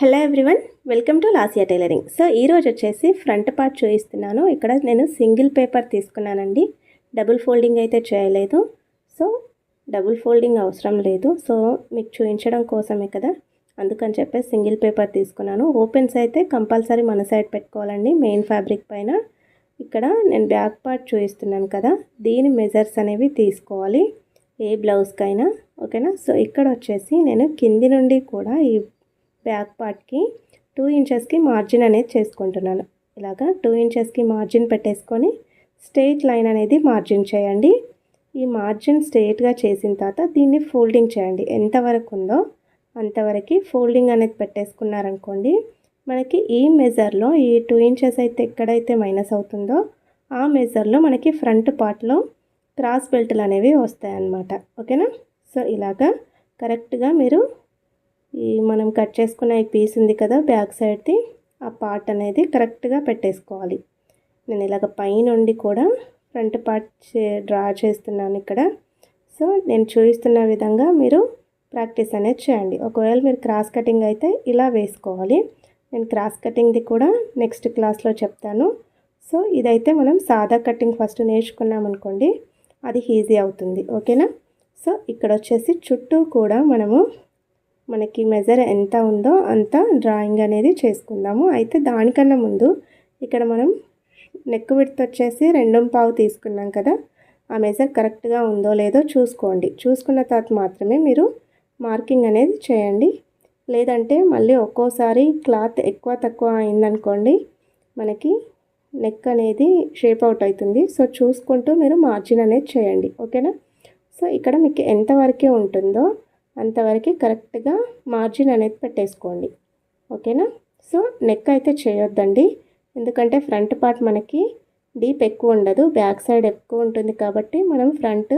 Hello everyone, welcome to Lasya tailoring. So ఈరోజు వచ్చేసి front part చూపిస్తున్నాను. ఇక్కడ నేను సింగిల్ పేపర్ తీసుకున్నానండి. డబుల్ ఫోల్డింగ్ అయితే చేయలేదు. సో డబుల్ ఫోల్డింగ్ అవసరం లేదు. సో మీకు చూపించడం కోసమే కదా, అందుకని చెప్పేసి సింగిల్ పేపర్ తీసుకున్నాను. ఓపెన్స్ అయితే కంపల్సరీ మన సైడ్ పెట్టుకోవాలండి, మెయిన్ ఫ్యాబ్రిక్ పైన. ఇక్కడ నేను బ్యాక్ పార్ట్ చూపిస్తున్నాను కదా, దీని మెజర్స్ అనేవి తీసుకోవాలి ఏ బ్లౌజ్కైనా, ఓకేనా. సో ఇక్కడ వచ్చేసి నేను కింది నుండి కూడా ఈ బ్యాక్ పార్ట్కి 2 ఇంచెస్కి మార్జిన్ అనేది చేసుకుంటున్నాను. ఇలాగా 2 ఇంచెస్కి మార్జిన్ పెట్టేసుకొని స్ట్రెయిట్ లైన్ అనేది మార్జిన్ చేయండి. ఈ మార్జిన్ స్ట్రెయిట్గా చేసిన తర్వాత దీన్ని ఫోల్డింగ్ చేయండి. ఎంతవరకు ఉందో అంతవరకు ఫోల్డింగ్ అనేది పెట్టేసుకున్నారనుకోండి, మనకి ఈ మెజర్లో ఈ 2 ఇంచెస్ అయితే ఎక్కడైతే మైనస్ అవుతుందో ఆ మెజర్లో మనకి ఫ్రంట్ పార్ట్లో క్రాస్ బెల్ట్లు అనేవి వస్తాయన్నమాట, ఓకేనా. సో ఇలాగా కరెక్ట్గా మీరు ఈ మనం కట్ చేసుకున్న ఈ పీస్ ఉంది కదా బ్యాక్ సైడ్ది, ఆ పార్ట్ అనేది కరెక్ట్గా పెట్టేసుకోవాలి. నేను ఇలాగ పైనుండి కూడా ఫ్రంట్ పార్ట్ డ్రా చేస్తున్నాను ఇక్కడ. సో నేను చూపిస్తున్న విధంగా మీరు ప్రాక్టీస్ అనేది చేయండి. ఒకవేళ మీరు క్రాస్ కటింగ్ అయితే ఇలా వేసుకోవాలి. నేను క్రాస్ కటింగ్ది కూడా నెక్స్ట్ క్లాస్లో చెప్తాను. సో ఇదైతే మనం సాదా కటింగ్ ఫస్ట్ నేర్చుకున్నాం అనుకోండి, అది ఈజీ అవుతుంది, ఓకేనా. సో ఇక్కడ వచ్చేసి చుట్టూ కూడా మనకి మెజర్ ఎంత ఉందో అంత డ్రాయింగ్ అనేది చేసుకుందాము. అయితే దానికన్నా ముందు ఇక్కడ మనం నెక్ విడ్త్ వచ్చేసి 2.5 తీసుకున్నాం కదా, ఆ మెజర్ కరెక్ట్గా ఉందో లేదో చూసుకోండి. చూసుకున్న తర్వాత మాత్రమే మీరు మార్కింగ్ అనేది చేయండి. లేదంటే మళ్ళీ ఒక్కోసారి క్లాత్ ఎక్కువ తక్కువ అయిందనుకోండి, మనకి నెక్ అనేది షేప్ అవుట్ అవుతుంది. సో చూసుకుంటూ మీరు మార్జిన్ అనేది చేయండి, ఓకేనా. సో ఇక్కడ మీకు ఎంతవరకే ఉంటుందో అంతవరకు కరెక్ట్గా మార్జిన్ అనేది పెట్టేసుకోండి, ఓకేనా. సో నెక్ అయితే చేయొద్దండి, ఎందుకంటే ఫ్రంట్ పార్ట్ మనకి డీప్ ఎక్కువ ఉండదు, బ్యాక్ సైడ్ ఎక్కువ ఉంటుంది కాబట్టి మనం ఫ్రంట్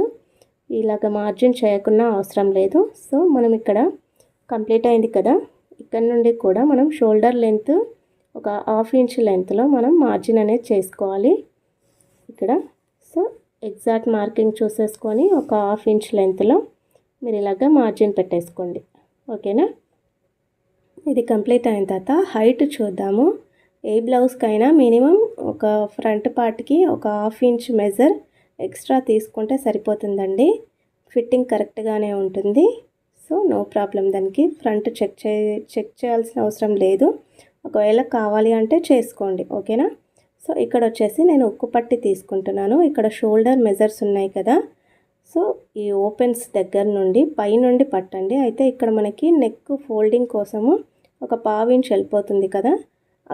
ఇలాగ మార్జిన్ చేయకుండా అవసరం లేదు. సో మనం ఇక్కడ కంప్లీట్ అయింది కదా, ఇక్కడ నుండి కూడా మనం షోల్డర్ లెంత్ ఒక 1/2 ఇంచ్ లెంత్లో మనం మార్జిన్ అనేది చేసుకోవాలి ఇక్కడ. సో ఎగ్జాక్ట్ మార్కింగ్ చూసేసుకొని ఒక 1/2 ఇంచ్ లెంత్లో మీరు ఇలాగ మార్జిన్ పెట్టేసుకోండి, ఓకేనా. ఇది కంప్లీట్ అయిన తర్వాత హైట్ చూద్దాము. ఏ బ్లౌజ్కైనా మినిమం ఒక ఫ్రంట్ పార్ట్కి ఒక 1/2 ఇంచ్ మెజర్ ఎక్స్ట్రా తీసుకుంటే సరిపోతుందండి. ఫిట్టింగ్ కరెక్ట్గానే ఉంటుంది. సో నో ప్రాబ్లం, దానికి ఫ్రంట్ చెక్ చేయాల్సిన అవసరం లేదు. ఒకవేళ కావాలి అంటే చేసుకోండి, ఓకేనా. సో ఇక్కడ వచ్చేసి నేను ఉక్కు పట్టి తీసుకుంటున్నాను. ఇక్కడ షోల్డర్ మెజర్స్ ఉన్నాయి కదా, సో ఈ ఓపెన్స్ దగ్గర నుండి పైనుండి పట్టండి. అయితే ఇక్కడ మనకి నెక్ ఫోల్డింగ్ కోసము ఒక 1/2 ఇంచ్ వెళ్ళిపోతుంది కదా,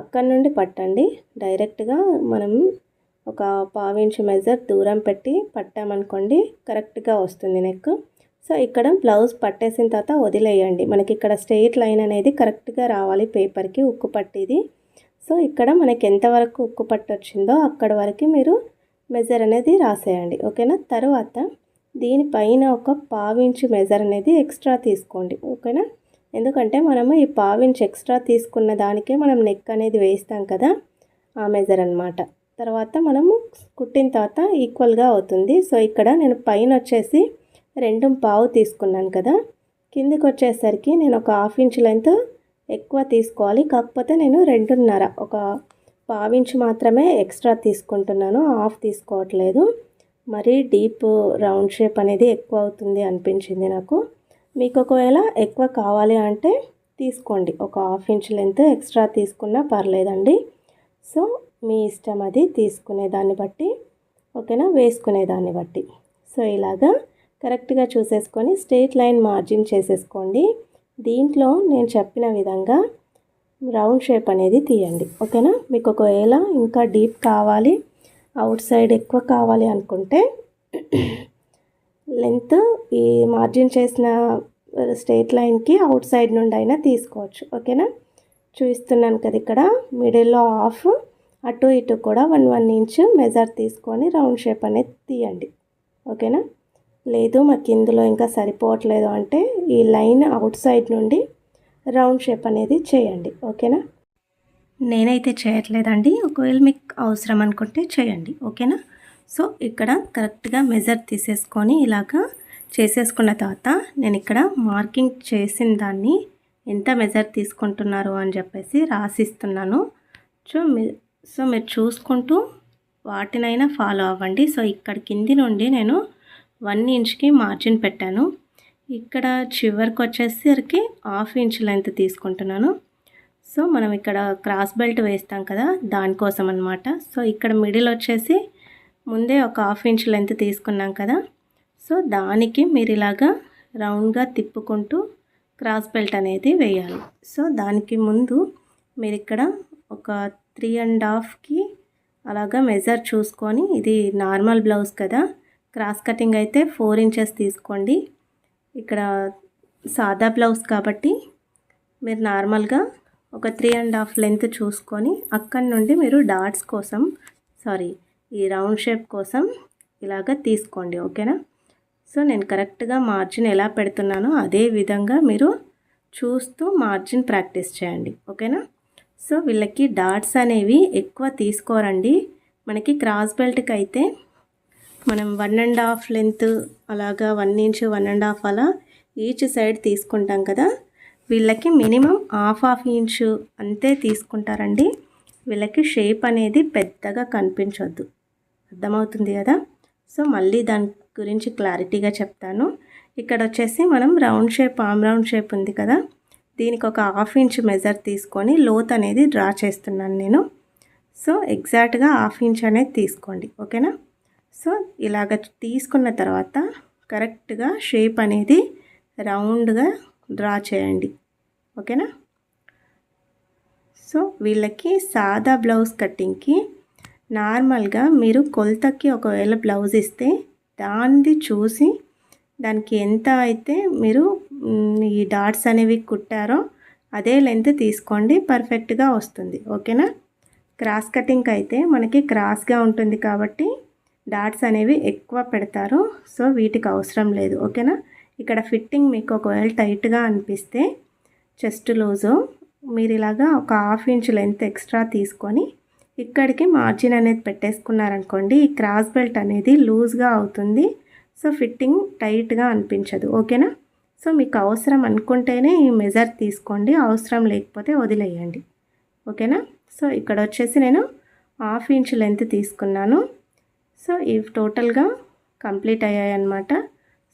అక్కడ నుండి పట్టండి. డైరెక్ట్గా మనం ఒక 1/2 ఇంచ్ మెజర్ దూరం పెట్టి పట్టామనుకోండి, కరెక్ట్గా వస్తుంది నెక్. సో ఇక్కడ బ్లౌజ్ పట్టేసిన తర్వాత వదిలేయండి. మనకి ఇక్కడ స్ట్రెయిట్ లైన్ అనేది కరెక్ట్గా రావాలి పేపర్కి ఉక్కు పట్టిది. సో ఇక్కడ మనకి ఎంతవరకు ఉక్కు పట్టు వచ్చిందో అక్కడ వరకు మీరు మెజర్ అనేది రాసేయండి, ఓకేనా. తర్వాత దీనిపైన ఒక 1/2 ఇంచ్ మెజర్ అనేది ఎక్స్ట్రా తీసుకోండి, ఓకేనా. ఎందుకంటే మనము ఈ 1/2 ఇంచ్ ఎక్స్ట్రా తీసుకున్న దానికే మనం నెక్ అనేది వేస్తాం కదా, ఆ మెజర్ అన్నమాట. తర్వాత మనము కుట్టిన తర్వాత ఈక్వల్గా అవుతుంది. సో ఇక్కడ నేను పైన వచ్చేసి 2.5 తీసుకున్నాను కదా, కిందికి వచ్చేసరికి నేను ఒక 1/2 ఇంచ్ లెంత్ ఎక్కువ తీసుకోవాలి. కాకపోతే నేను 2.5 ఒక 1/2 ఇంచ్ మాత్రమే ఎక్స్ట్రా తీసుకుంటున్నాను, హాఫ్ తీసుకోవట్లేదు. మరీ డీప్ రౌండ్ షేప్ అనేది ఎక్కువ అవుతుంది అనిపించింది నాకు. మీకు ఒకవేళ ఎక్కువ కావాలి అంటే తీసుకోండి, ఒక 1/2 ఇంచ్ లెంత్ ఎక్స్ట్రా తీసుకున్నా పర్లేదండి. సో మీ ఇష్టం, అది తీసుకునే దాన్ని బట్టి, ఓకేనా, వేసుకునే దాన్ని బట్టి. సో ఇలాగా కరెక్ట్గా చూసేసుకొని స్ట్రెయిట్ లైన్ మార్జిన్ చేసేసుకోండి. దీంట్లో నేను చెప్పిన విధంగా రౌండ్ షేప్ అనేది తీయండి, ఓకేనా. మీకు ఒకవేళ ఇంకా డీప్ కావాలి, అవుట్ సైడ్ ఎక్కువ కావాలి అనుకుంటే లెంత్ ఈ మార్జిన్ చేసిన స్ట్రెయిట్ లైన్కి అవుట్ సైడ్ నుండి అయినా తీసుకోవచ్చు, ఓకేనా. చూపిస్తున్నాను కదా, ఇక్కడ మిడిల్లో హాఫ్, అటు ఇటు కూడా 1 ఇంచ్ మెజర్ తీసుకొని రౌండ్ షేప్ అనేది తీయండి, ఓకేనా. లేదు మాకు ఇందులో ఇంకా సరిపోవట్లేదు అంటే ఈ లైన్ అవుట్ సైడ్ నుండి రౌండ్ షేప్ అనేది చేయండి, ఓకేనా. నేనైతే చేయట్లేదండి, ఒకవేళ మీకు అవసరం అనుకుంటే చేయండి, ఓకేనా. సో ఇక్కడ కరెక్ట్గా మెజర్ తీసేసుకొని ఇలాగా చేసేసుకున్న తర్వాత నేను ఇక్కడ మార్కింగ్ చేసిన దాన్ని ఎంత మెజర్ తీసుకుంటున్నారు అని చెప్పేసి రాసిస్తున్నాను. సో మీరు చూసుకుంటూ వాటినైనా ఫాలో అవ్వండి. సో ఇక్కడ కింది నుండి నేను 1 ఇంచ్కి మార్జిన్ పెట్టాను. ఇక్కడ చివరికి వచ్చేసరికి 1/2 ఇంచ్ లెంత్ తీసుకుంటున్నాను. సో మనం ఇక్కడ క్రాస్ బెల్ట్ వేస్తాం కదా, దానికోసం అన్నమాట. సో ఇక్కడ మిడిల్ వచ్చేసి ముందే ఒక 1/2 ఇంచ్ లెంత్ తీసుకున్నాం కదా, సో దానికి మీరు ఇలాగా రౌండ్గా తిప్పుకుంటూ క్రాస్ బెల్ట్ అనేది వేయాలి. సో దానికి ముందు మీరు ఇక్కడ ఒక 3.5కి అలాగా మెజర్ చూసుకొని, ఇది నార్మల్ బ్లౌజ్ కదా, క్రాస్ కటింగ్ అయితే 4 ఇంచెస్ తీసుకోండి. ఇక్కడ సాదా బ్లౌజ్ కాబట్టి మీరు నార్మల్గా ఒక 3.5 లెంత్ చూసుకొని అక్కడి నుండి మీరు డాట్స్ కోసం ఈ రౌండ్ షేప్ కోసం ఇలాగ తీసుకోండి. ఓకేనా? సో నేను కరెక్ట్గా మార్జిన్ ఎలా పెడుతున్నానో అదే విధంగా మీరు చూస్తూ మార్జిన్ ప్రాక్టీస్ చేయండి. ఓకేనా? సో వీళ్ళకి డాట్స్ అనేవి ఎక్కువ తీసుకోరండి. మనకి క్రాస్ బెల్ట్కి అయితే మనం 1.5 లెంత్ అలాగా 1 ఇంచ్ 1.5 అలా ఈచ్ సైడ్ తీసుకుంటాం కదా, వీళ్ళకి మినిమం 1/2 ఇంచ్ అంతే తీసుకుంటారండి. వీళ్ళకి షేప్ అనేది పెద్దగా కనిపించొద్దు. అర్థమవుతుంది కదా? సో మళ్ళీ దాని గురించి క్లారిటీగా చెప్తాను. ఇక్కడ వచ్చేసి మనం round shape, arm round shape ఉంది కదా, దీనికి ఒక 1/2 ఇంచ్ మెజర్ తీసుకొని లోత్ అనేది డ్రా చేస్తున్నాను నేను. సో ఎగ్జాక్ట్గా 1/2 ఇంచ్ అనేది తీసుకోండి. ఓకేనా? సో ఇలాగ తీసుకున్న తర్వాత కరెక్ట్గా షేప్ అనేది రౌండ్గా డ్రా చేయండి. ఓకేనా? సో వీళ్ళకి సాదా బ్లౌజ్ కటింగ్కి నార్మల్గా మీరు కొలతకి ఒకవేళ బ్లౌజ్ ఇస్తే దాన్ని చూసి దానికి ఎంత అయితే మీరు ఈ డాట్స్ అనేవి కుట్టారో అదే లెంత్ తీసుకోండి, పర్ఫెక్ట్గా వస్తుంది. ఓకేనా? క్రాస్ కటింగ్ అయితే మనకి క్రాస్గా ఉంటుంది కాబట్టి డాట్స్ అనేవి ఎక్కువ పెడతారు. సో వీటికి అవసరం లేదు. ఓకేనా? ఇక్కడ ఫిట్టింగ్ మీకు ఒకవేళ టైట్గా అనిపిస్తే చెస్ట్ లూజు మీరు ఇలాగా ఒక 1/2 ఇంచ్ లెంత్ ఎక్స్ట్రా తీసుకొని ఇక్కడికి మార్జిన్ అనేది పెట్టేసుకున్నారనుకోండి, ఈ క్రాస్ బెల్ట్ అనేది లూజ్గా అవుతుంది. సో ఫిట్టింగ్ టైట్గా అనిపించదు. ఓకేనా? సో మీకు అవసరం అనుకుంటేనే ఈ మెజర్ తీసుకోండి, అవసరం లేకపోతే వదిలేయండి. ఓకేనా? సో ఇక్కడ వచ్చేసి నేను 1/2 ఇంచ్ లెంత్ తీసుకున్నాను. సో ఇవి టోటల్గా కంప్లీట్ అయ్యాయి అన్నమాట.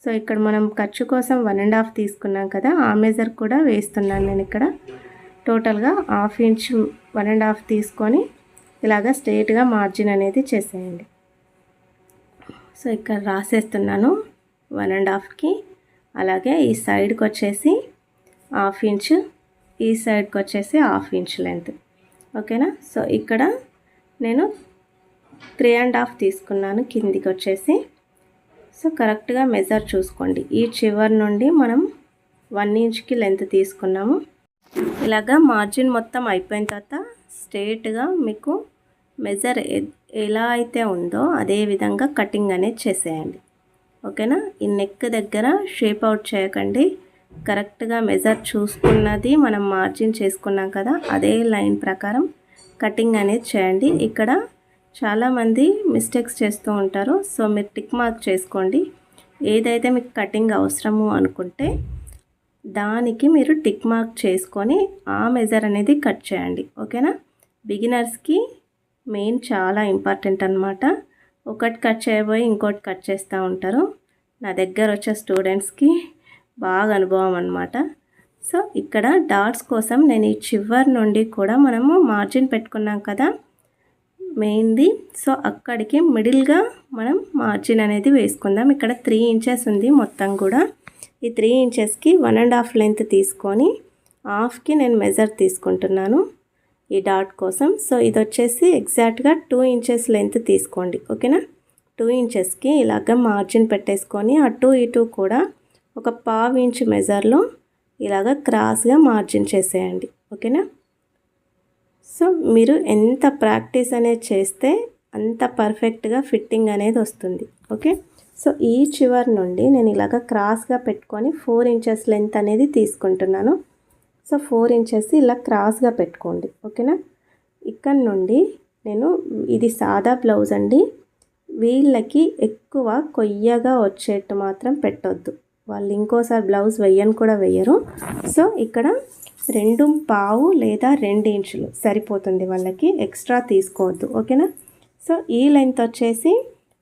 సో ఇక్కడ మనం ఖర్చు కోసం 1.5 తీసుకున్నాం కదా, ఆ మెజర్ కూడా వేస్తున్నాను నేను ఇక్కడ. టోటల్గా 1/2 ఇంచ్ 1.5 తీసుకొని ఇలాగ స్ట్రైట్గా మార్జిన్ అనేది చేసేయండి. సో ఇక్కడ రాసేస్తున్నాను 1.5కి. అలాగే ఈ సైడ్కి వచ్చేసి 1/2 ఇంచ్, ఈ సైడ్కి వచ్చేసి 1/2 ఇంచ్ లెంత్. ఓకేనా? సో ఇక్కడ నేను 3.5 తీసుకున్నాను కిందికి వచ్చేసి. సో కరెక్ట్గా మెజర్ చూసుకోండి. ఈ చివరి నుండి మనం 1 ఇంచ్కి లెంత్ తీసుకున్నాము. ఇలాగా మార్జిన్ మొత్తం అయిపోయిన తర్వాత స్ట్రైట్గా మీకు మెజర్ ఎలా అయితే ఉందో అదే విధంగా కటింగ్ అనేది చేసేయండి. ఓకేనా? ఈ నెక్ దగ్గర షేప్ అవుట్ చేయకండి. కరెక్ట్గా మెజర్ చూసుకున్నది మనం మార్జిన్ చేసుకున్నాం కదా, అదే లైన్ ప్రకారం కటింగ్ అనేది చేయండి. ఇక్కడ చాలామంది మిస్టేక్స్ చేస్తూ ఉంటారు. సో మీరు టిక్ మార్క్ చేసుకోండి. ఏదైతే మీకు కటింగ్ అవసరము అనుకుంటే దానికి మీరు టిక్ మార్క్ చేసుకొని ఆ మెజర్ అనేది కట్ చేయండి. ఓకేనా? బిగినర్స్కి మెయిన్ చాలా ఇంపార్టెంట్ అన్నమాట. ఒకటి కట్ చేయబోయి ఇంకోటి కట్ చేస్తూ ఉంటారు. నా దగ్గర వచ్చే స్టూడెంట్స్కి బాగా అనుభవం అన్నమాట. సో ఇక్కడ డాట్స్ కోసం నేను ఈ చివరి నుండి కూడా మనము మార్జిన్ పెట్టుకున్నాం కదా మెయిన్ది. సో అక్కడికి మిడిల్గా మనం మార్జిన్ అనేది వేసుకుందాం. ఇక్కడ 3 ఇంచెస్ ఉంది మొత్తం కూడా. ఈ 3 ఇంచెస్కి 1.5 లెంత్ తీసుకొని 1/2కి నేను మెజర్ తీసుకుంటున్నాను ఈ డాట్ కోసం. సో ఇది వచ్చేసి ఎగ్జాక్ట్గా 2 ఇంచెస్ లెంత్ తీసుకోండి. ఓకేనా? 2 ఇంచెస్కి ఇలాగ మార్జిన్ పెట్టేసుకొని అటు ఇటు కూడా ఒక 1/2 ఇంచ్ మెజర్లో ఇలాగ క్రాస్గా మార్జిన్ చేసేయండి. ఓకేనా? సో మీరు ఎంత ప్రాక్టీస్ అనేది చేస్తే అంత పర్ఫెక్ట్గా ఫిట్టింగ్ అనేది వస్తుంది. ఓకే? సో ఈ చివరి నుండి నేను ఇలాగ క్రాస్గా పెట్టుకొని 4 ఇంచెస్ లెంత్ అనేది తీసుకుంటున్నాను. సో 4 ఇంచెస్ ఇలా క్రాస్గా పెట్టుకోండి. ఓకేనా? ఇక్కడ నుండి నేను ఇది సాదా బ్లౌజ్ అండి, వీళ్ళకి ఎక్కువ కొయ్యగా వచ్చేట్టు మాత్రం పెట్టొద్దు. వాళ్ళు ఇంకోసారి బ్లౌజ్ వెయ్యను కూడా వెయ్యరు. సో ఇక్కడ 2.5 లేదా 2 ఇంచులు సరిపోతుంది వాళ్ళకి, ఎక్స్ట్రా తీసుకోవద్దు. ఓకేనా. సో ఈ లెంత్ వచ్చేసి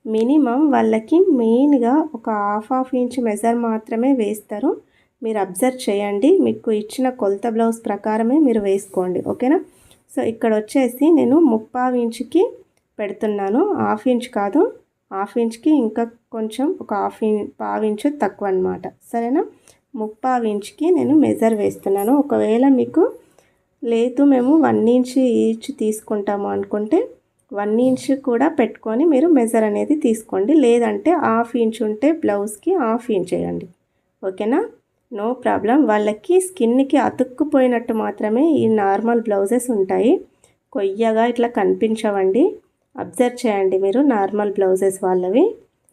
మినిమం వాళ్ళకి మెయిన్గా ఒక హాఫ్ ఇంచ్ మెజర్ మాత్రమే వేస్తారు. మీరు అబ్జర్వ్ చేయండి, మీకు ఇచ్చిన కొలత బ్లౌజ్ ప్రకారమే మీరు వేసుకోండి. ఓకేనా. సో ఇక్కడ వచ్చేసి నేను 3/4 ఇంచుకి పెడుతున్నాను, హాఫ్ ఇంచ్ కాదు, హాఫ్ ఇంచ్కి ఇంకా కొంచెం ఒక పావు ఇంచు తక్కువ అనమాట. సరేనా. 3/4 ఇంచుకి నేను మెజర్ వేస్తున్నాను. ఒకవేళ మీకు లేదు మేము 1 ఇంచ్ ఈచ్ తీసుకుంటాము అనుకుంటే 1 ఇంచ్ కూడా పెట్టుకొని మీరు మెజర్ అనేది తీసుకోండి. లేదంటే హాఫ్ ఇంచ్ ఉంటే బ్లౌజ్కి హాఫ్ ఇంచ్ వేయండి. ఓకేనా. No problem. వాళ్ళకి స్కిన్కి అతుక్కుపోయినట్టు మాత్రమే ఈ నార్మల్ బ్లౌజెస్ ఉంటాయి, కొయ్యగా ఇట్లా కనిపించవండి. అబ్జర్వ్ చేయండి మీరు నార్మల్ బ్లౌజెస్ వాళ్ళవి.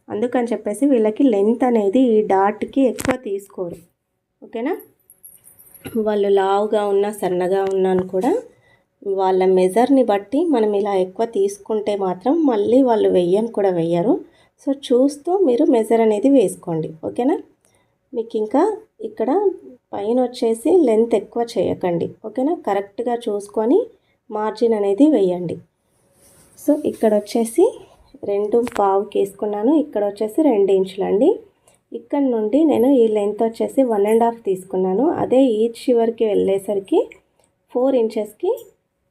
అందుకని చెప్పేసి వీళ్ళకి లెంత్ అనేది ఈ డాట్కి ఎక్కువ తీసుకోరు. ఓకేనా. వాళ్ళు లావుగా ఉన్నా సన్నగా ఉన్నాను కూడా వాళ్ళ మెజర్ని బట్టి మనం ఇలా ఎక్కువ తీసుకుంటే మాత్రం మళ్ళీ వాళ్ళు వెయ్యను కూడా వెయ్యరు. సో చూస్తూ మీరు మెజర్ అనేది వేసుకోండి. ఓకేనా. మీకు ఇంకా ఇక్కడ పైన వచ్చేసి లెంత్ ఎక్కువ చేయకండి. ఓకేనా. కరెక్ట్గా చూసుకొని మార్జిన్ అనేది వేయండి. సో ఇక్కడ వచ్చేసి 2.5 వేసుకున్నాను, ఇక్కడ వచ్చేసి 2 ఇంచులు అండి. ఇక్కడ నుండి నేను ఈ లెంత్ వచ్చేసి 1.5 తీసుకున్నాను. అదే ఈచ్ చివరికి వెళ్ళేసరికి 4 ఇంచెస్కి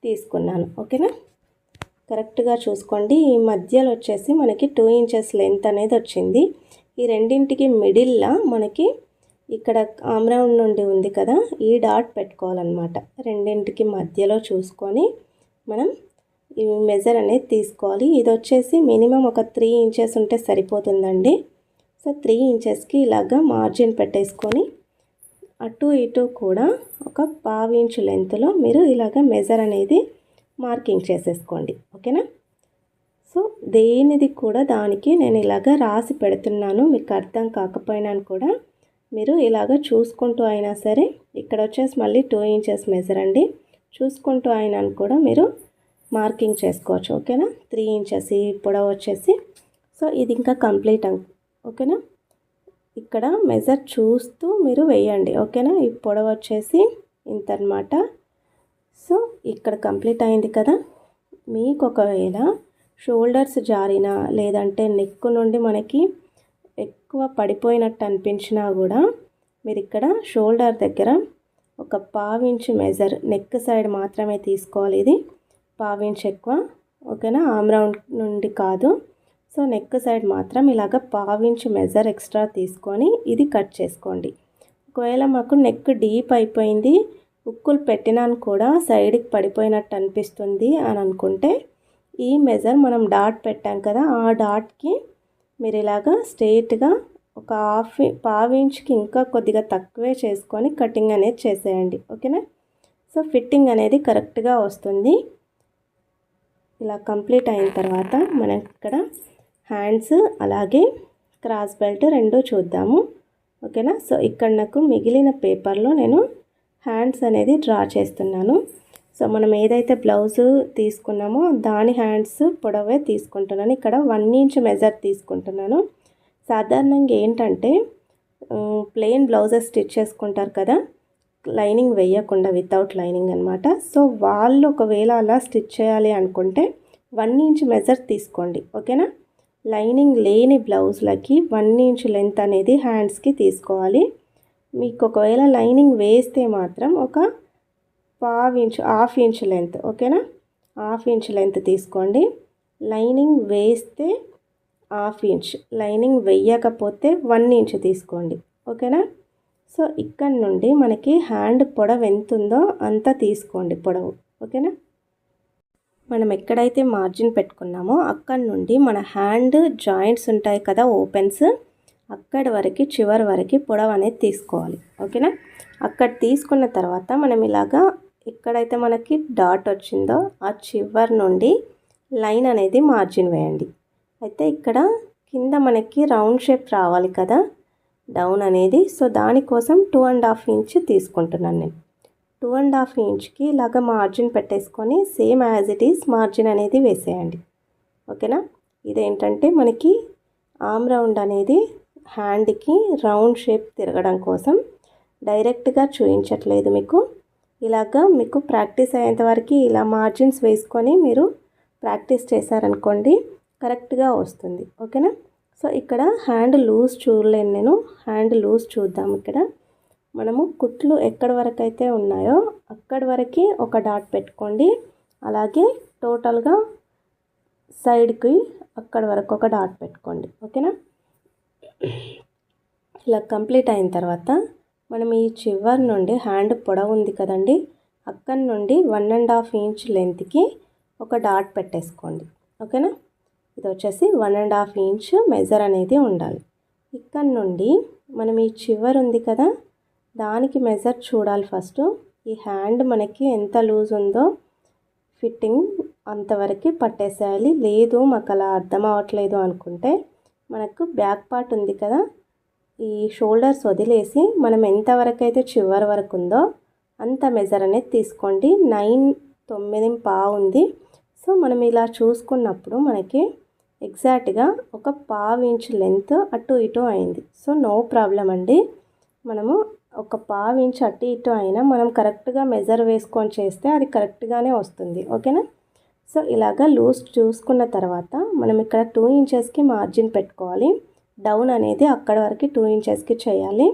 తీసుకున్నాను. ఓకేనా. కరెక్ట్గా చూసుకోండి. ఈ మధ్యలో వచ్చేసి మనకి 2 ఇంచెస్ లెంత్ అనేది వచ్చింది. ఈ రెండింటికి మిడిల్లో మనకి ఇక్కడ ఆమ్ రౌండ్ నుండి ఉంది కదా, ఈ డాట్ పెట్టుకోవాలన్నమాట. రెండింటికి మధ్యలో చూసుకొని మనం ఈ మెజర్ అనేది తీసుకోవాలి. ఇది వచ్చేసి మినిమం ఒక 3 ఇంచెస్ ఉంటే సరిపోతుందండి. సో 3 ఇంచెస్కి ఇలాగా మార్జిన్ పెట్టేసుకొని అటు ఇటు కూడా ఒక 1/2 ఇంచు లెంత్లో మీరు ఇలాగ మెజర్ అనేది మార్కింగ్ చేసేసుకోండి. ఓకేనా. సో దేనిది కూడా దానికి నేను ఇలాగ రాసి పెడుతున్నాను, మీకు అర్థం కాకపోయినా కూడా మీరు ఇలాగ చూసుకుంటూ అయినా సరే, ఇక్కడ వచ్చేసి మళ్ళీ 2 ఇంచెస్ మెజర్ అండి, చూసుకుంటూ అయినా కూడా మీరు మార్కింగ్ చేసుకోవచ్చు. ఓకేనా. 3 ఇంచెస్ ఈ పొడవు వచ్చేసి. సో ఇది ఇంకా కంప్లీట్ ఓకేనా. ఇక్కడ మెజర్ చూస్తూ మీరు వేయండి. ఓకేనా. ఈ పొడవు వచ్చేసి ఇంత అన్నమాట. సో ఇక్కడ కంప్లీట్ అయింది కదా. మీకు ఒకవేళ షోల్డర్స్ జారినా లేదంటే నెక్ నుండి మనకి ఎక్కువ పడిపోయినట్టు అనిపించినా కూడా మీరు ఇక్కడ షోల్డర్ దగ్గర ఒక 1/2 ఇంచు మెజర్, నెక్ సైడ్ మాత్రమే తీసుకోవాలి. ఇది 1/2 ఇంచ్ ఎక్కువ. ఓకేనా. ఆమ్ రౌండ్ నుండి కాదు. సో నెక్ సైడ్ మాత్రం ఇలాగ 1/2 ఇంచ్ మెజర్ ఎక్స్ట్రా తీసుకొని ఇది కట్ చేసుకోండి. ఒకవేళ మాకు నెక్ డీప్ అయిపోయింది, ఉక్కులు పెట్టినాను కూడా సైడ్కి పడిపోయినట్టు అనిపిస్తుంది అని అనుకుంటే ఈ మెజర్ మనం డాట్ పెట్టాం కదా, ఆ డాట్కి మీరు ఇలాగా స్ట్రెయిట్గా ఒక 1/2 ఇంచ్కి ఇంకా కొద్దిగా తక్కువే చేసుకొని కటింగ్ అనేది చేసేయండి. ఓకేనా. సో ఫిట్టింగ్ అనేది కరెక్ట్గా వస్తుంది. ఇలా కంప్లీట్ అయిన తర్వాత మనం ఇక్కడ హ్యాండ్స్ అలాగే క్రాస్ బెల్ట్ రెండు చూద్దాము. ఓకేనా. సో ఇక్కడ నాకు మిగిలిన పేపర్లో నేను హ్యాండ్స్ అనేది డ్రా చేస్తున్నాను. సో మనం ఏదైతే బ్లౌజు తీసుకున్నామో దాని హ్యాండ్స్ పొడవే తీసుకుంటున్నాను. ఇక్కడ 1 ఇంచ్ మెజర్ తీసుకుంటున్నాను. సాధారణంగా ఏంటంటే ప్లెయిన్ బ్లౌజెస్ స్టిచ్ చేసుకుంటారు కదా, లైనింగ్ వేయకుండా, వితౌట్ లైనింగ్ అనమాట. సో వాళ్ళు ఒకవేళ అలా స్టిచ్ చేయాలి అనుకుంటే 1 ఇంచ్ మెజర్ తీసుకోండి. ఓకేనా. లైనింగ్ లేని బ్లౌజ్లకి 1 ఇంచ్ లెంత్ అనేది హ్యాండ్స్కి తీసుకోవాలి. మీకు ఒకవేళ లైనింగ్ వేస్తే మాత్రం ఒక 1/2 ఇంచ్, హాఫ్ ఇంచ్ లెంత్. ఓకేనా. హాఫ్ ఇంచ్ లెంత్ తీసుకోండి. లైనింగ్ వేస్తే హాఫ్ ఇంచ్, లైనింగ్ వేయకపోతే 1 ఇంచ్ తీసుకోండి. ఓకేనా. సో ఇక్కడ నుండి మనకి హ్యాండ్ పొడవు ఎంత ఉందో అంత తీసుకోండి పొడవు. ఓకేనా. మనం ఎక్కడైతే మార్జిన్ పెట్టుకున్నామో అక్కడ నుండి మన హ్యాండ్ జాయింట్స్ ఉంటాయి కదా, ఓపెన్స్, అక్కడి వరకు చివరి వరకు పొడవు అనేది తీసుకోవాలి. ఓకేనా. అక్కడ తీసుకున్న తర్వాత మనం ఇలాగా ఎక్కడైతే మనకి డాట్ వచ్చిందో ఆ చివరి నుండి లైన్ అనేది మార్జిన్ వేయండి. అయితే ఇక్కడ కింద మనకి రౌండ్ షేప్ రావాలి కదా డౌన్ అనేది. సో దానికోసం 2.5 ఇంచ్ తీసుకుంటున్నాను నేను. 2.5 ఇంచ్కి ఇలాగ మార్జిన్ పెట్టేసుకొని same as it is margin అనేది వేసేయండి. ఓకేనా. ఇదేంటంటే మనకి ఆమ్ రౌండ్ అనేది హ్యాండ్కి రౌండ్ షేప్ తిరగడం కోసం డైరెక్ట్గా చూపించట్లేదు మీకు. ఇలాగా మీకు ప్రాక్టీస్ అయ్యేంత వరకు ఇలా మార్జిన్స్ వేసుకొని మీరు ప్రాక్టీస్ చేశారనుకోండి కరెక్ట్గా వస్తుంది. ఓకేనా. సో ఇక్కడ హ్యాండ్ లూజ్ చూడలేను నేను, హ్యాండ్ లూజ్ చూద్దాం. ఇక్కడ మనము కుట్లు ఎక్కడి వరకు అయితే ఉన్నాయో అక్కడి వరకు ఒక డాట్ పెట్టుకోండి. అలాగే టోటల్గా సైడ్కి అక్కడి వరకు ఒక డాట్ పెట్టుకోండి. ఓకేనా. ఇలా కంప్లీట్ అయిన తర్వాత మనం ఈ చివరి నుండి హ్యాండ్ పొడవు ఉంది కదండి, అక్కడి నుండి 1.5 ఇంచ్ లెంత్కి ఒక డాట్ పెట్టేసుకోండి. ఓకేనా. ఇది వచ్చేసి 1.5 ఇంచ్ మెజర్ అనేది ఉండాలి. ఇక్కడ నుండి మనం ఈ చివరి ఉంది కదా దానికి మెజర్ చూడాలి ఫస్ట్. ఈ హ్యాండ్ మనకి ఎంత లూజ్ ఉందో ఫిట్టింగ్ అంతవరకు పట్టేసేయాలి. లేదు మాకు అలా అర్థం అవ్వట్లేదు అనుకుంటే మనకు బ్యాక్ పార్ట్ ఉంది కదా, ఈ షోల్డర్స్ వదిలేసి మనం ఎంతవరకు అయితే చివరి వరకు ఉందో అంత మెజర్ అనేది తీసుకోండి. 9.5 ఉంది. సో మనం ఇలా చూసుకున్నప్పుడు మనకి ఎగ్జాక్ట్గా ఒక 1/2 ఇంచ్ లెంత్ అటు ఇటు అయింది. సో నో ప్రాబ్లం అండి. మనము ఒక 1/2 ఇంచ్ అటు ఇటు అయినా మనం కరెక్ట్గా మెజర్ వేసుకొని చేస్తే అది కరెక్ట్గానే వస్తుంది. ఓకేనా. సో ఇలాగా లూజ్ చూసుకున్న తర్వాత మనం ఇక్కడ 2 ఇంచెస్కి మార్జిన్ పెట్టుకోవాలి. డౌన్ అనేది అక్కడ వరకు 2 ఇంచెస్కి చేయాలి.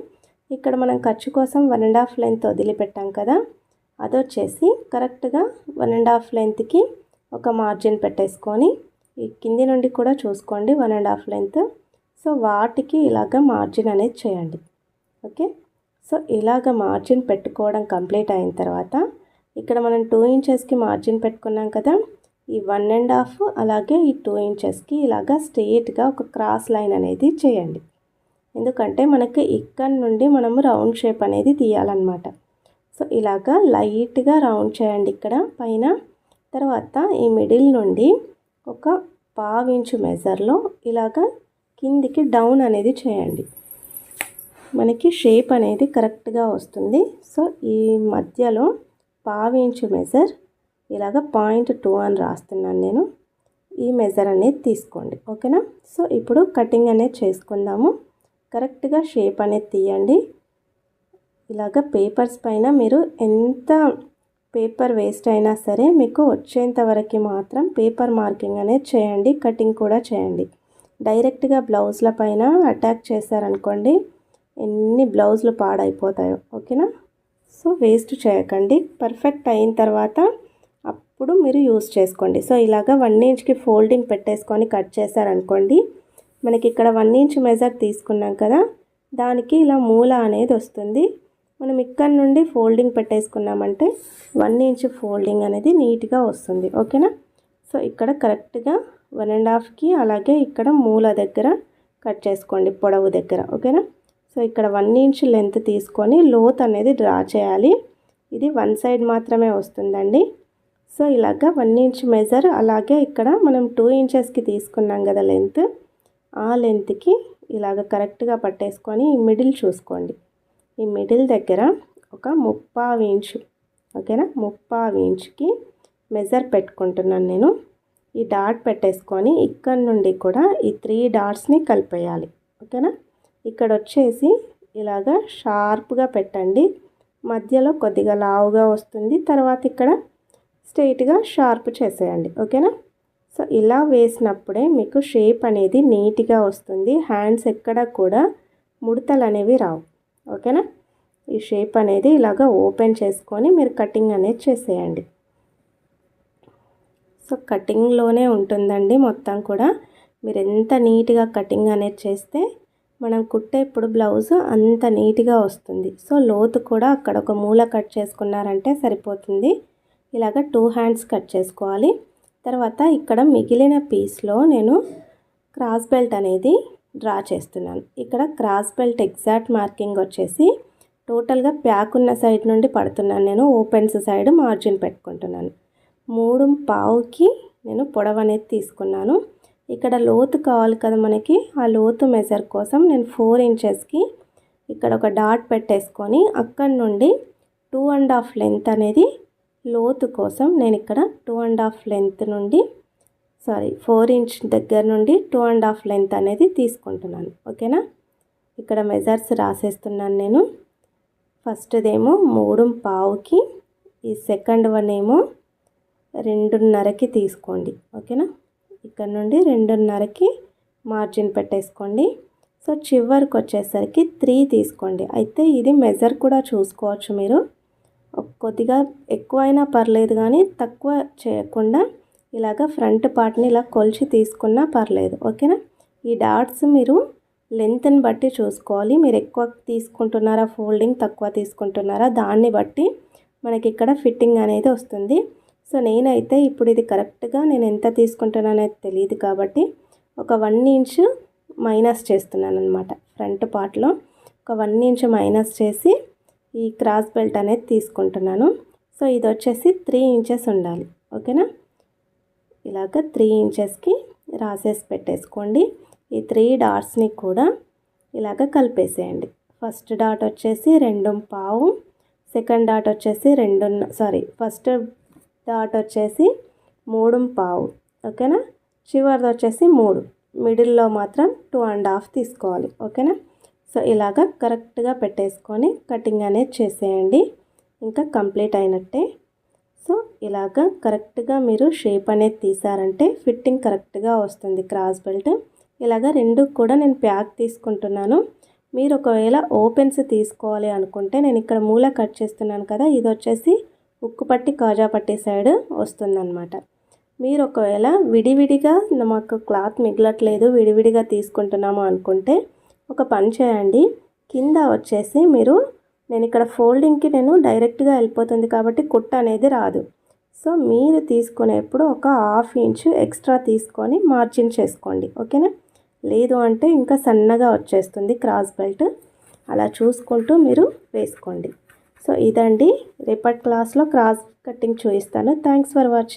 ఇక్కడ మనం ఖర్చు కోసం 1.5 లెంత్ వదిలిపెట్టాం కదా, అది వచ్చేసి కరెక్ట్గా 1.5 లెంత్కి ఒక మార్జిన్ పెట్టేసుకొని ఈ కింది నుండి కూడా చూసుకోండి 1.5 లెంత్. సో వాటికి ఇలాగ మార్జిన్ అనేది చేయండి. ఓకే. సో ఇలాగ మార్జిన్ పెట్టుకోవడం కంప్లీట్ అయిన తర్వాత ఇక్కడ మనం 2 ఇంచెస్కి మార్జిన్ పెట్టుకున్నాం కదా, ఈ 1.5 అలాగే ఈ 2 ఇంచెస్కి ఇలాగ స్ట్రెయిట్గా ఒక క్రాస్ లైన్ అనేది చేయండి. ఎందుకంటే మనకి ఇక్కడ నుండి మనము రౌండ్ షేప్ అనేది తీయాలన్నమాట. సో ఇలాగ లైట్గా రౌండ్ చేయండి ఇక్కడ పైన. తర్వాత ఈ మిడిల్ నుండి ఒక 1/2 ఇంచు మెజర్లో ఇలాగ కిందికి డౌన్ అనేది చేయండి. మనకి షేప్ అనేది కరెక్ట్గా వస్తుంది. సో ఈ మధ్యలో 1/2 ఇంచు మెజర్ ఇలాగ 0.2 అని రాస్తున్నాను నేను. ఈ మెజర్ అనేది తీసుకోండి. ఓకేనా. సో ఇప్పుడు కటింగ్ అనేది చేసుకుందాము. కరెక్ట్గా షేప్ అనేది తీయండి. ఇలాగ పేపర్స్ పైన మీరు ఎంత పేపర్ వేస్ట్ అయినా సరే మీకు వచ్చేంత వరకు మాత్రం పేపర్ మార్కింగ్ అనేది చేయండి, కటింగ్ కూడా చేయండి. డైరెక్ట్గా బ్లౌజ్ల పైన అటాక్ చేశారనుకోండి ఎన్ని బ్లౌజులు పాడైపోతాయో. ఓకేనా. సో వేస్ట్ చేయకండి. పర్ఫెక్ట్ అయిన తర్వాత అప్పుడు మీరు యూస్ చేసుకోండి. సో ఇలాగ 1 ఇంచ్కి ఫోల్డింగ్ పెట్టేసుకొని కట్ చేశారనుకోండి మనకి ఇక్కడ 1 ఇంచ్ మెజర్ తీసుకున్నాం కదా, దానికి ఇలా మూల అనేది వస్తుంది. మనం ఇక్కడ నుండి ఫోల్డింగ్ పెట్టేసుకున్నామంటే 1 ఇంచ్ ఫోల్డింగ్ అనేది నీట్గా వస్తుంది. ఓకేనా. సో ఇక్కడ కరెక్ట్గా 1.5కి అలాగే ఇక్కడ మూల దగ్గర కట్ చేసుకోండి, పొడవు దగ్గర. ఓకేనా. సో ఇక్కడ 1 ఇంచ్ లెంత్ తీసుకొని లోత్ అనేది డ్రా చేయాలి. ఇది 1 సైడ్ మాత్రమే వస్తుందండి. సో ఇలాగ 1 ఇంచ్ మెజర్ అలాగే ఇక్కడ మనం 2 ఇంచెస్కి తీసుకున్నాం కదా లెంత్, ఆ లెంత్కి ఇలాగ కరెక్ట్గా పట్టేసుకొని ఈ మిడిల్ చూసుకోండి. ఈ మిడిల్ దగ్గర ఒక 3/4 ఇంచు. ఓకేనా. 3/4 ఇంచుకి మెజర్ పెట్టుకుంటున్నాను నేను. ఈ డాట్ పెట్టేసుకొని ఇక్కడ నుండి కూడా ఈ 3 డాట్స్ని కలిపేయాలి. ఓకేనా. ఇక్కడ వచ్చేసి ఇలాగ షార్ప్గా పెట్టండి. మధ్యలో కొద్దిగా లావుగా వస్తుంది. తర్వాత ఇక్కడ స్ట్రైట్గా షార్ప్ చేసేయండి. ఓకేనా. సో ఇలా వేసినప్పుడే మీకు షేప్ అనేది నీట్గా వస్తుంది. హ్యాండ్స్ ఎక్కడ కూడా ముడతలు అనేవి రావు. ఓకేనా. ఈ షేప్ అనేది ఇలాగ ఓపెన్ చేసుకొని మీరు కటింగ్ అనేది చేసేయండి. సో కటింగ్లోనే ఉంటుందండి మొత్తం కూడా. మీరు ఎంత నీట్గా కటింగ్ అనేది చేస్తే మనం కుట్టేప్పుడు బ్లౌజ్ అంత నీట్గా వస్తుంది. సో లోతు కూడా అక్కడ ఒక మూల కట్ చేసుకున్నారంటే సరిపోతుంది. ఇలాగ 2 హ్యాండ్స్ కట్ చేసుకోవాలి. తర్వాత ఇక్కడ మిగిలిన పీస్లో నేను క్రాస్ బెల్ట్ అనేది డ్రా చేస్తున్నాను. ఇక్కడ క్రాస్ బెల్ట్ ఎగ్జాక్ట్ మార్కింగ్ వచ్చేసి టోటల్గా ప్యాక్ ఉన్న సైడ్ నుండి పడుతున్నాను నేను. ఓపెన్స్ సైడ్ మార్జిన్ పెట్టుకుంటున్నాను. 3.5కి నేను పొడవు అనేది తీసుకున్నాను. ఇక్కడ లోతు కావాలి కదా మనకి, ఆ లోతు మెజర్ కోసం నేను 4 ఇంచెస్కి ఇక్కడ ఒక డాట్ పెట్టేసుకొని అక్కడ నుండి 2.5 లెంత్ అనేది లోతు కోసం నేను ఇక్కడ 2.5 లెంత్ నుండి 4 ఇంచ్ దగ్గర నుండి 2.5 లెంత్ అనేది తీసుకుంటున్నాను. ఓకేనా. ఇక్కడ మెజర్స్ రాసేస్తున్నాను నేను. ఫస్ట్దేమో 3:15కి, ఈ సెకండ్ వన్ ఏమో 2:30కి తీసుకోండి. ఓకేనా, ఇక్కడ నుండి 2:30కి మార్జిన్ పెట్టేసుకోండి. సో చివరికి వచ్చేసరికి 3 తీసుకోండి. అయితే ఇది మెజర్ కూడా చూసుకోవచ్చు మీరు, కొద్దిగా ఎక్కువైనా పర్లేదు కానీ తక్కువ చేయకుండా ఇలాగ ఫ్రంట్ పార్ట్ని ఇలా కొలిచి తీసుకున్నా పర్లేదు. ఓకేనా, ఈ డాట్స్ మీరు లెంత్ని బట్టి చూసుకోవాలి. మీరు ఎక్కువ తీసుకుంటున్నారా ఫోల్డింగ్, తక్కువ తీసుకుంటున్నారా, దాన్ని బట్టి మనకి ఇక్కడ ఫిట్టింగ్ అనేది వస్తుంది. సో నేనైతే ఇప్పుడు ఇది కరెక్ట్గా నేను ఎంత తీసుకుంటున్నాను అనేది తెలియదు కాబట్టి ఒక 1 ఇంచ్ మైనస్ చేస్తున్నాను అనమాట. ఫ్రంట్ పార్ట్లో ఒక 1 ఇంచ్ మైనస్ చేసి ఈ క్రాస్ బెల్ట్ అనేది తీసుకుంటున్నాను. సో ఇది వచ్చేసి 3 ఇంచెస్ ఉండాలి. ఓకేనా, ఇలాగ 3 ఇంచెస్కి రాసేసి పెట్టేసుకోండి. ఈ 3 డాట్స్ని కూడా ఇలాగ కలిపేసేయండి. ఫస్ట్ డాట్ వచ్చేసి 2:15, సెకండ్ డాట్ వచ్చేసి ఫస్ట్ డాట్ వచ్చేసి 3:15. ఓకేనా, చివరిది వచ్చేసి 3, మిడిల్లో మాత్రం 2.5 తీసుకోవాలి. ఓకేనా, సో ఇలాగ కరెక్ట్గా పెట్టేసుకొని కటింగ్ అనేది చేసేయండి. ఇంకా కంప్లీట్ అయినట్టే. సో ఇలాగ కరెక్ట్గా మీరు షేప్ అనేది తీసారంటే ఫిట్టింగ్ కరెక్ట్గా వస్తుంది క్రాస్ బెల్ట్. ఇలాగ రెండు కూడా నేను ప్యాక్ తీసుకుంటున్నాను. మీరు ఒకవేళ ఓపెన్స్ తీసుకోవాలి అనుకుంటే నేను ఇక్కడ మూల కట్ చేస్తున్నాను కదా, ఇది వచ్చేసి ఉక్కు పట్టి కాజా పట్టి సైడ్ వస్తుందన్నమాట. మీరు ఒకవేళ విడివిడిగా మాకు క్లాత్ మిగలట్లేదు విడివిడిగా తీసుకుంటున్నాము అనుకుంటే ఒక పని చేయండి. కింద వచ్చేసి నేను ఇక్కడ ఫోల్డింగ్కి డైరెక్ట్గా వెళ్ళిపోతుంది కాబట్టి కుట్ట అనేది రాదు. సో మీరు తీసుకునేప్పుడు ఒక 1/2 ఇంచు ఎక్స్ట్రా తీసుకొని మార్జిన్ చేసుకోండి. ఓకేనా, లేదు అంటే ఇంకా సన్నగా వచ్చేస్తుంది క్రాస్ బెల్ట్. అలా చూసుకుంటూ మీరు వేసుకోండి. సో ఇదండి, రేపటి క్లాస్లో క్రాస్ కటింగ్ చూపిస్తాను. Thanks for watching.